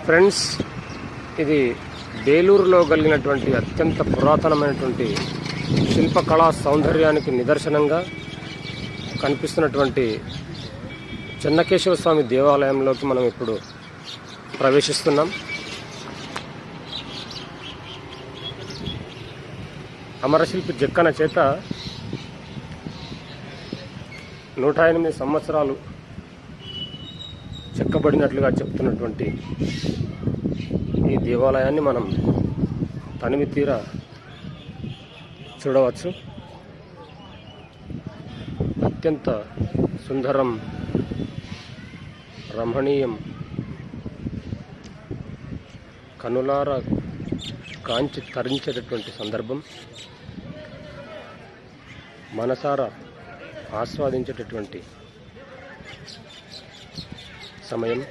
Friends, ఇది బేలూరులో కలిగినటువంటి అత్యంత పురాతనమైనటువంటి శిల్పకళా సౌందర్యానికి నిదర్శనంగా కనిపిస్తున్నటువంటి చెన్నకేశవ స్వామి దేవాలయంలోకి మనం ఇప్పుడు ప్రవేశిస్తున్నాం. అమరశిల్పి జక్కన చేత 108 సంవత్సరాలు చెక్కబడినట్లుగా చెప్తున్నటువంటి ఈ దేవాలయాన్ని మనం తనివి తీరా చూడవచ్చు. అత్యంత సుందరం, రమణీయం, కనులారా కాంచి తరించేటటువంటి సందర్భం, మనసారా ఆస్వాదించేటటువంటి సమయం.